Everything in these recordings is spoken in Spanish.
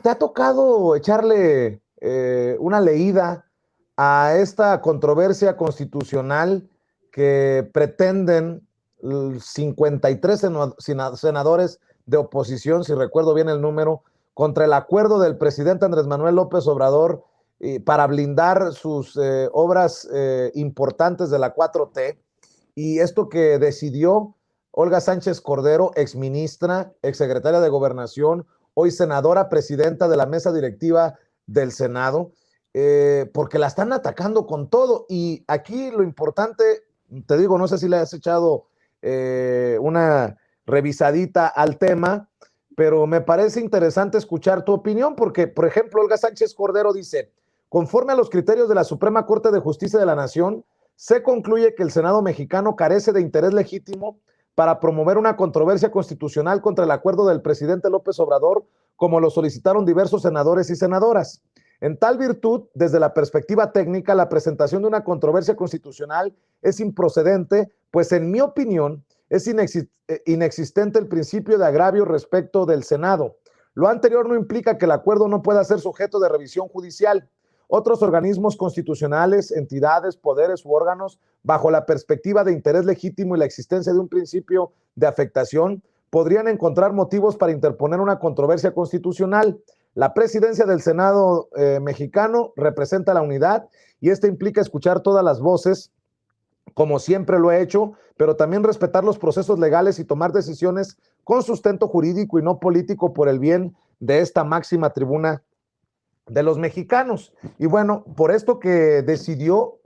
¿te ha tocado echarle una leída a esta controversia constitucional que pretenden 53 senadores de oposición, si recuerdo bien el número, contra el acuerdo del presidente Andrés Manuel López Obrador para blindar sus obras importantes de la 4T? Y esto que decidió Olga Sánchez Cordero, exministra, exsecretaria de Gobernación, hoy senadora, presidenta de la mesa directiva del Senado, porque la están atacando con todo. Y aquí lo importante, te digo, no sé si le has echado una revisadita al tema, pero me parece interesante escuchar tu opinión, porque, por ejemplo, Olga Sánchez Cordero dice, conforme a los criterios de la Suprema Corte de Justicia de la Nación, se concluye que el Senado mexicano carece de interés legítimo para promover una controversia constitucional contra el acuerdo del presidente López Obrador, como lo solicitaron diversos senadores y senadoras. En tal virtud, desde la perspectiva técnica, la presentación de una controversia constitucional es improcedente, pues en mi opinión es inexistente el principio de agravio respecto del Senado. Lo anterior no implica que el acuerdo no pueda ser sujeto de revisión judicial. Otros organismos constitucionales, entidades, poderes u órganos, bajo la perspectiva de interés legítimo y la existencia de un principio de afectación, podrían encontrar motivos para interponer una controversia constitucional. La presidencia del Senado mexicano representa la unidad y esto implica escuchar todas las voces, como siempre lo he hecho, pero también respetar los procesos legales y tomar decisiones con sustento jurídico y no político por el bien de esta máxima tribuna de los mexicanos. Y bueno, por esto que decidió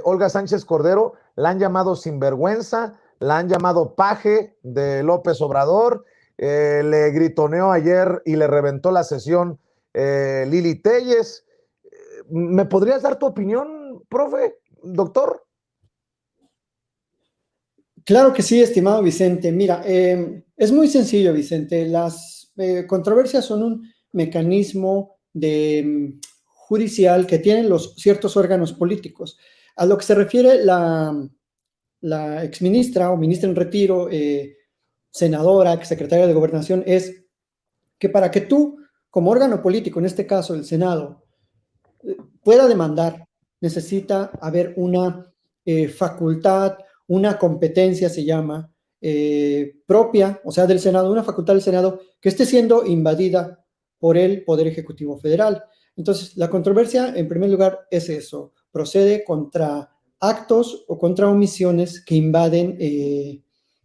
Olga Sánchez Cordero, la han llamado sinvergüenza, la han llamado paje de López Obrador, le gritoneó ayer y le reventó la sesión Lili Telles. ¿Me podrías dar tu opinión, profe, doctor? Claro que sí, estimado Vicente. Mira, es muy sencillo, Vicente. Las controversias son un mecanismo judicial que tienen los ciertos órganos políticos. A lo que se refiere la exministra o ministra en retiro, senadora, exsecretaria de Gobernación, es que para que tú, como órgano político, en este caso el Senado, pueda demandar, necesita haber una facultad, una competencia se llama, propia, o sea, del Senado, una facultad del Senado que esté siendo invadida por el Poder Ejecutivo Federal. Entonces, la controversia, en primer lugar, es eso, procede contra actos o contra omisiones que invaden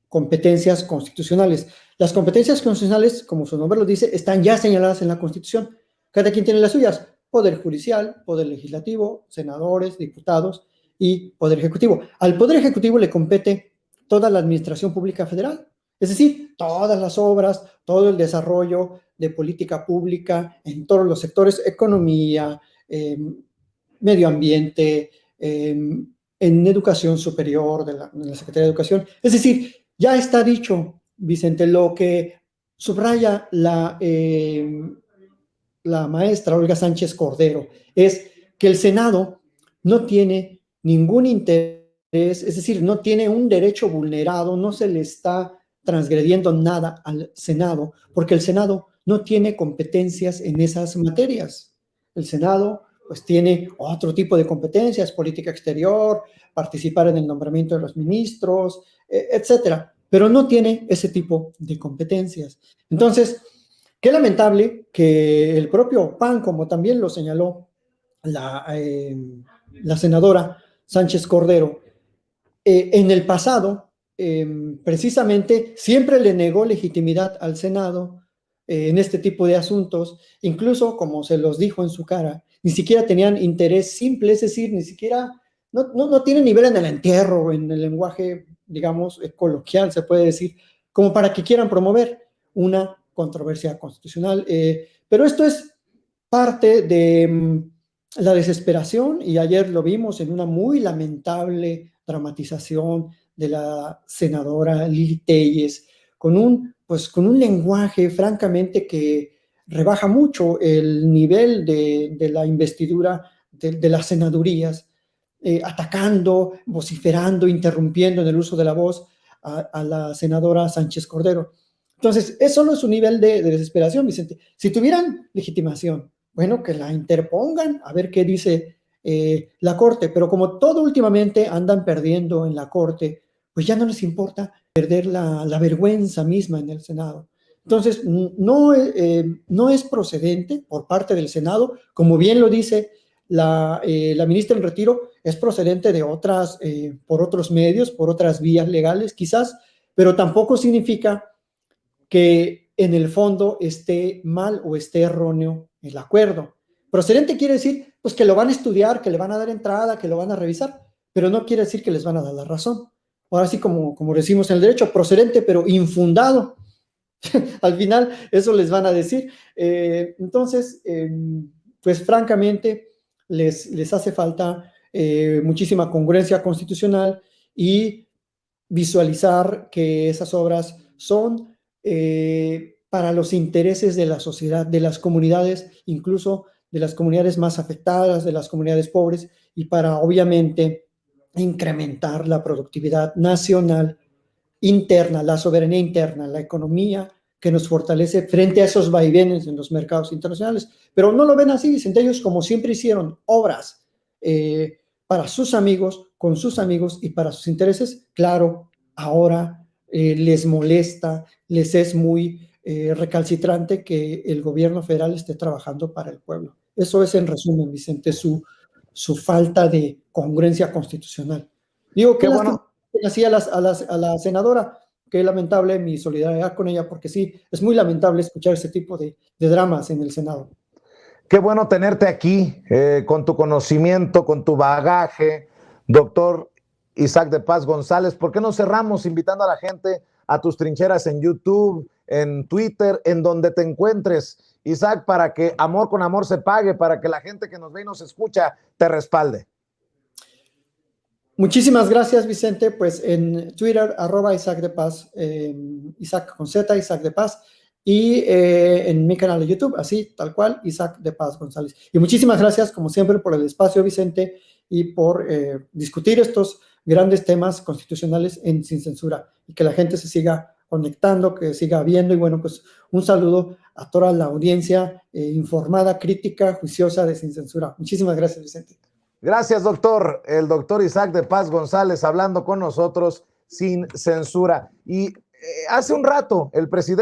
competencias constitucionales. Las competencias constitucionales, como su nombre lo dice, están ya señaladas en la Constitución. Cada quien tiene las suyas. Poder judicial, poder legislativo, senadores, diputados y poder ejecutivo. Al poder ejecutivo le compete toda la administración pública federal, es decir, todas las obras, todo el desarrollo de política pública en todos los sectores, economía, medio ambiente, en educación superior de la Secretaría de Educación. Es decir, ya está dicho, Vicente, lo que subraya la maestra Olga Sánchez Cordero es que el Senado no tiene ningún interés, es decir, no tiene un derecho vulnerado, no se le está transgrediendo nada al Senado, porque el Senado no tiene competencias en esas materias. El Senado pues tiene otro tipo de competencias, política exterior, participar en el nombramiento de los ministros, etcétera, pero no tiene ese tipo de competencias. Entonces, qué lamentable que el propio PAN, como también lo señaló la senadora Sánchez Cordero, en el pasado, precisamente, siempre le negó legitimidad al Senado en este tipo de asuntos, incluso como se los dijo en su cara, ni siquiera tenían interés simple, es decir, ni siquiera, no tienen nivel en el entierro, en el lenguaje, digamos, coloquial, se puede decir, como para que quieran promover una controversia constitucional. Pero esto es parte de la desesperación, y ayer lo vimos en una muy lamentable dramatización de la senadora Lili Telles, con un lenguaje francamente que rebaja mucho el nivel de la investidura de las senadurías, atacando, vociferando, interrumpiendo en el uso de la voz a la senadora Sánchez Cordero. Entonces, eso solo es un nivel de desesperación, Vicente. Si tuvieran legitimación, bueno, que la interpongan, a ver qué dice la Corte, pero como todo últimamente andan perdiendo en la Corte, pues ya no les importa perder la vergüenza misma en el Senado. Entonces, no es procedente por parte del Senado, como bien lo dice la ministra en retiro, es procedente de por otros medios, por otras vías legales quizás, pero tampoco significa que en el fondo esté mal o esté erróneo el acuerdo. Procedente quiere decir pues que lo van a estudiar, que le van a dar entrada, que lo van a revisar, pero no quiere decir que les van a dar la razón. Ahora sí, como decimos en el derecho, procedente pero infundado. Al final eso les van a decir. Entonces, pues francamente les hace falta muchísima congruencia constitucional y visualizar que esas obras son para los intereses de la sociedad, de las comunidades, incluso de las comunidades más afectadas, de las comunidades pobres, y para obviamente incrementar la productividad nacional interna, la soberanía interna, la economía que nos fortalece frente a esos vaivenes en los mercados internacionales. Pero no lo ven así, dicen ellos, como siempre hicieron obras para sus amigos, con sus amigos y para sus intereses. Claro, ahora les molesta, les es muy recalcitrante que el gobierno federal esté trabajando para el pueblo. Eso es, en resumen, Vicente, su falta de congruencia constitucional. Digo, Qué qué lástima bueno, así a la senadora, qué lamentable, mi solidaridad con ella, porque sí, es muy lamentable escuchar ese tipo de dramas en el Senado. qué bueno tenerte aquí con tu conocimiento, con tu bagaje, doctor Isaac de Paz González. ¿Por qué no cerramos invitando a la gente a tus trincheras en YouTube, en Twitter, en donde te encuentres, Isaac, para que amor con amor se pague, para que la gente que nos ve y nos escucha te respalde? Muchísimas gracias, Vicente. Pues en Twitter, @Isaac de Paz, Isaac con Z, Isaac de Paz, y en mi canal de YouTube, así, tal cual, Isaac de Paz González. Y muchísimas gracias, como siempre, por el espacio, Vicente, y por discutir estos grandes temas constitucionales Sin Censura, y que la gente se siga conectando, que siga viendo, y bueno, pues un saludo a toda la audiencia informada, crítica, juiciosa de Sin Censura. Muchísimas gracias, Vicente. Gracias, doctor. El doctor Isaac de Paz González hablando con nosotros sin censura. Y hace un rato el presidente